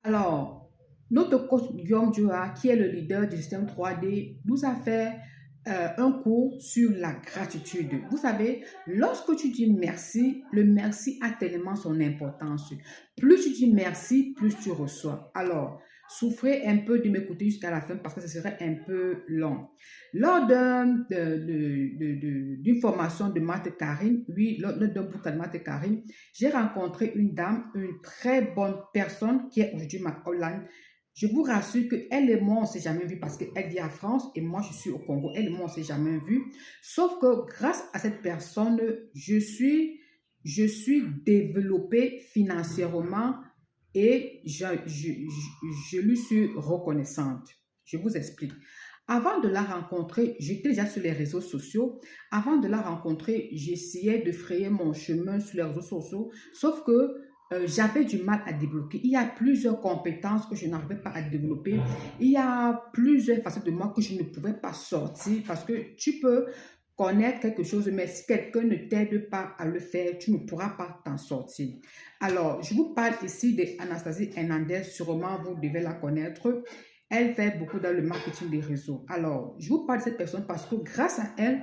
Alors, notre coach Guillaume Dua, qui est le leader du système 3D, nous a fait un cours sur la gratitude. Vous savez, lorsque tu dis merci, le merci a tellement son importance. Plus tu dis merci, plus tu reçois. Alors, souffrez un peu de m'écouter jusqu'à la fin parce que ce serait un peu long. Lors d'une formation de Matt Karim, oui, lors d'un bootcamp de Matt Karim, j'ai rencontré une dame, une très bonne personne qui est aujourd'hui ma Hollande. Je vous rassure qu'elle et moi, on ne s'est jamais vu parce qu'elle vit en France et moi, je suis au Congo. Elle et moi, on ne s'est jamais vu. Sauf que grâce à cette personne, je suis développée financièrement et je lui suis reconnaissante. Je vous explique. Avant de la rencontrer, j'étais déjà sur les réseaux sociaux. Avant de la rencontrer, j'essayais de frayer mon chemin sur les réseaux sociaux. Sauf que j'avais du mal à débloquer. Il y a plusieurs compétences que je n'arrivais pas à développer. Il y a plusieurs facettes de moi que je ne pouvais pas sortir parce que tu peux connaître quelque chose, mais si quelqu'un ne t'aide pas à le faire, tu ne pourras pas t'en sortir. Alors, je vous parle ici d'Anastasie Hernandez, sûrement vous devez la connaître. Elle fait beaucoup dans le marketing des réseaux. Alors, je vous parle de cette personne parce que grâce à elle,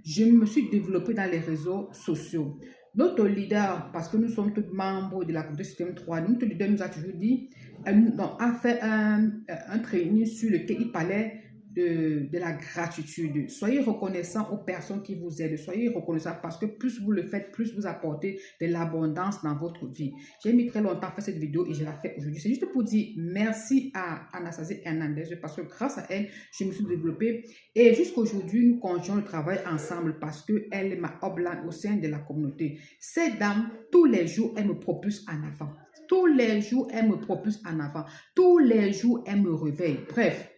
je me suis développée dans les réseaux sociaux. Notre leader, parce que nous sommes tous membres de la communauté système 3, notre leader nous a toujours dit, a fait un training sur lequel il parlait de la gratitude. Soyez reconnaissants aux personnes qui vous aident. Soyez reconnaissants parce que plus vous le faites, plus vous apportez de l'abondance dans votre vie. J'ai mis très longtemps à faire cette vidéo et je la fais aujourd'hui. C'est juste pour dire merci à Anastasie Hernandez parce que grâce à elle, je me suis développée. Et jusqu'à aujourd'hui, nous continuons le travail ensemble parce qu'elle est ma upline au sein de la communauté. Cette dame, tous les jours, elle me propulse en avant. Tous les jours, elle me propulse en avant. Tous les jours, elle me réveille. Bref,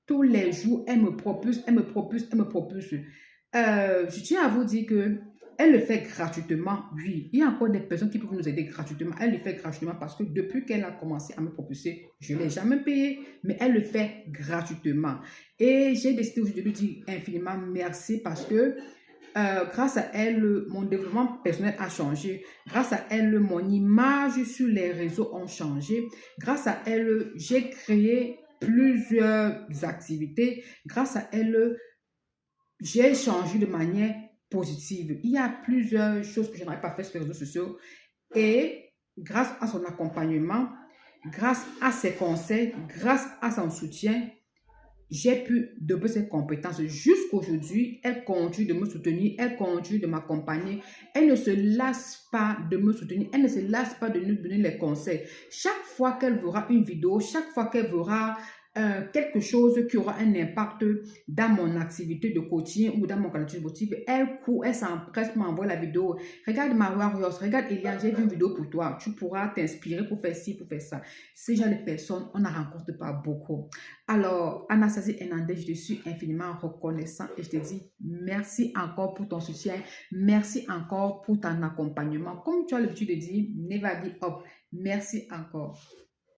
tous les jours, elle me propulse, elle me propulse, elle me propulse. Je tiens à vous dire que elle le fait gratuitement, oui. Il y a encore des personnes qui peuvent nous aider gratuitement. Elle le fait gratuitement parce que depuis qu'elle a commencé à me propulser, je ne l'ai jamais payé, mais elle le fait gratuitement. Et j'ai décidé aujourd'hui de lui dire infiniment merci parce que grâce à elle, mon développement personnel a changé. Grâce à elle, mon image sur les réseaux ont changé. Grâce à elle, j'ai créé plusieurs activités. Grâce à elle, j'ai changé de manière positive. Il y a plusieurs choses que je n'avais pas fait sur les réseaux sociaux. Et grâce à son accompagnement, grâce à ses conseils, grâce à son soutien, j'ai pu développer ses compétences. Jusqu'aujourd'hui, elle continue de me soutenir, elle continue de m'accompagner. Elle ne se lasse pas de me soutenir, elle ne se lasse pas de nous donner les conseils. Chaque fois qu'elle verra une vidéo, chaque fois qu'elle verra quelque chose qui aura un impact dans mon activité de coaching ou dans mon candidature sportive, elle court, elle s'empresse, m'envoie la vidéo. Regarde ma Warriors, regarde Eliane, j'ai vu une vidéo pour toi. Tu pourras t'inspirer pour faire ci, pour faire ça. Ces genre de personnes, on n'en rencontre pas beaucoup. Alors, Anastasie Hernandez, je te suis infiniment reconnaissant et je te dis merci encore pour ton soutien. Merci encore pour ton accompagnement. Comme tu as l'habitude de dire, never give up. Merci encore.